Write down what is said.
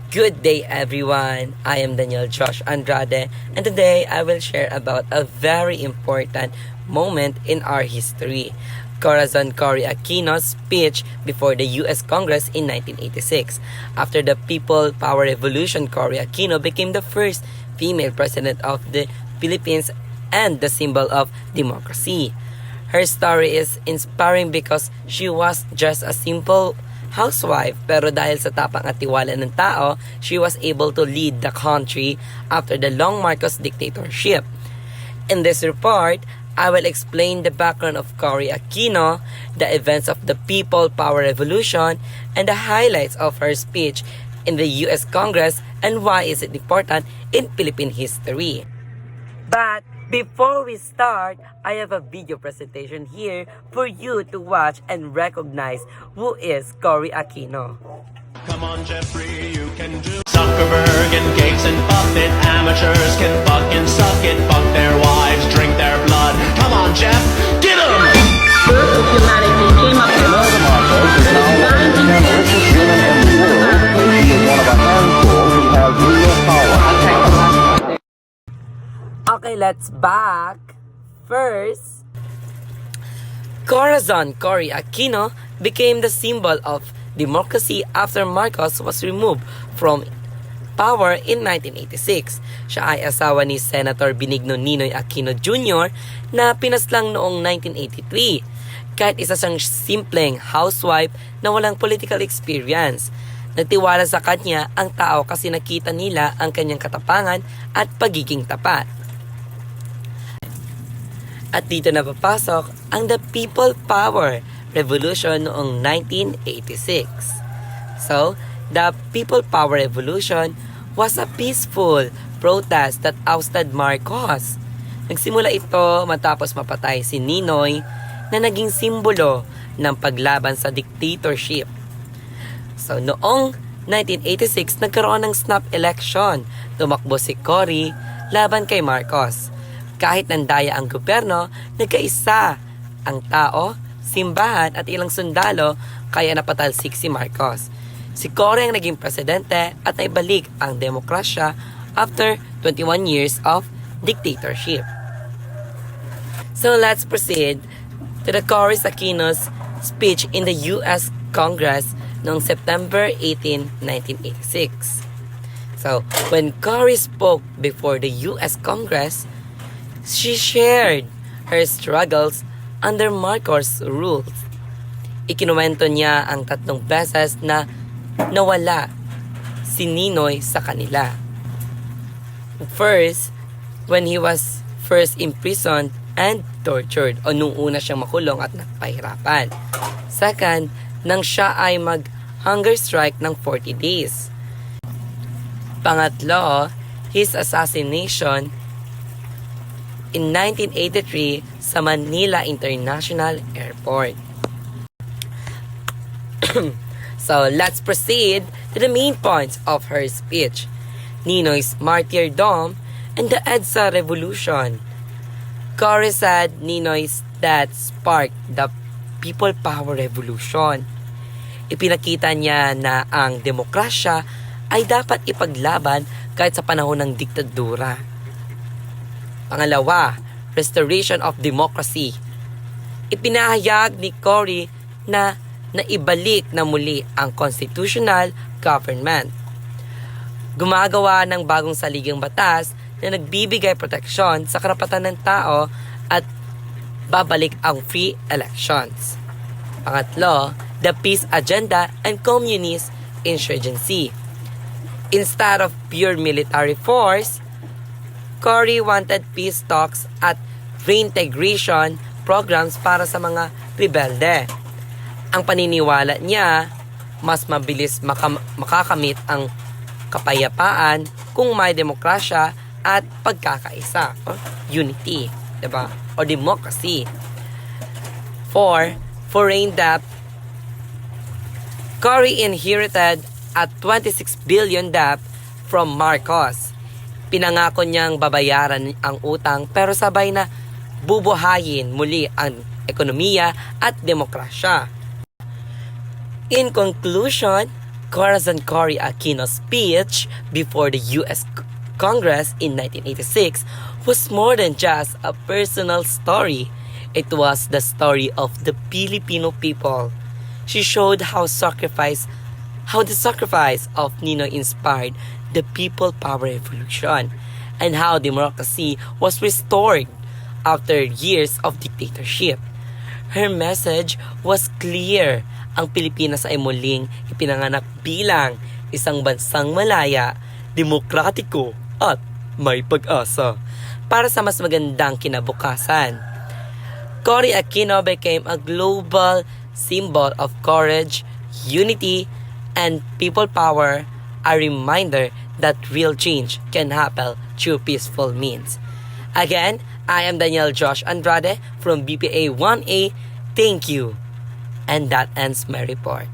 Good day everyone, I am Daniel Josh Andrade and today I will share about a very important moment in our history. Corazon Cory Aquino's speech before the US Congress in 1986. After the People Power Revolution, Cory Aquino became the first female president of the Philippines and the symbol of democracy. Her story is inspiring because she was just a simple housewife, pero dahil sa tapang at tiwala ng tao, she was able to lead the country after the long Marcos dictatorship. In this report, I will explain the background of Cory Aquino, the events of the People Power Revolution, and the highlights of her speech in the US Congress and why is it important in Philippine history. But before we start, I have a video presentation here for you to watch and recognize who is Cory Aquino. Come on, Jeffrey, you can do Zuckerberg and Gates and Buffett. Amateurs can fucking suck it, fuck their wives, drink their blood. Come on, Jeff, get 'em! Humanity came up Okay, let's back. First, Corazon Cory Aquino became the symbol of democracy after Marcos was removed from power in 1986. Siya ay asawa ni Senator Benigno Ninoy Aquino Jr. na pinaslang noong 1983. Kahit isa siyang simpleng housewife na walang political experience. Nagtiwala sa kanya ang tao kasi nakita nila ang kanyang katapangan at pagiging tapat. At dito na papasok ang the People Power Revolution noong 1986. So, the People Power Revolution was a peaceful protest that ousted Marcos. Nagsimula ito matapos mapatay si Ninoy na naging simbolo ng paglaban sa dictatorship. So, noong 1986, nagkaroon ng snap election. Tumakbo si Cory laban kay Marcos. Kahit nandaya ang gobyerno, nagkaisa ang tao, simbahan at ilang sundalo kaya napatalsik si Marcos. Si Cory ang naging presidente at naibalik ang demokrasya after 21 years of dictatorship. So let's proceed to the Cory Aquino's speech in the US Congress noong September 18, 1986. So, when Cory spoke before the US Congress, she shared her struggles under Marcos' rules. Ikinuwento niya ang 3 beses na nawala si Ninoy sa kanila. First, when he was first imprisoned and tortured o nung una siyang makulong at nagpahirapan. Second, nang siya ay mag-hunger strike ng 40 days. Pangatlo, his assassination in 1983 sa Manila International Airport. So, let's proceed to the main points of her speech. Ninoy's martyrdom and the EDSA revolution. Cory said Ninoy's death sparked the People Power Revolution. Ipinakita niya na ang demokrasya ay dapat ipaglaban kahit sa panahon ng diktadura. Pangalawa, restoration of democracy. Ipinahayag ni Cory na naibalik na muli ang constitutional government. Gumagawa ng bagong saligang batas na nagbibigay proteksyon sa karapatan ng tao at babalik ang free elections. Pangatlo, the peace agenda and communist insurgency. Instead of pure military force, Cory wanted peace talks at reintegration programs para sa mga rebelde. Ang paniniwala niya, mas mabilis makakamit ang kapayapaan kung may demokrasya at pagkakaisa o unity, diba? O democracy. 4. Foreign debt. Cory inherited a 26 billion debt from Marcos. Pinangako niyang babayaran ang utang pero sabay na bubuhayin muli ang ekonomiya at demokrasya. In conclusion, Corazon Cory Aquino's speech before the U.S. Congress in 1986 was more than just a personal story. It was the story of the Filipino people. She showed how the sacrifice of Ninoy inspired the People Power Revolution and how democracy was restored after years of dictatorship. Her message was clear. Ang Pilipinas ay muling ipinanganak bilang isang bansang malaya, demokratiko at may pag-asa para sa mas magandang kinabukasan. Cory Aquino became a global symbol of courage, unity, and people power, a reminder that real change can happen through peaceful means. Again, I am Daniel Josh Andrade from BPA 1A. Thank you. And that ends my report.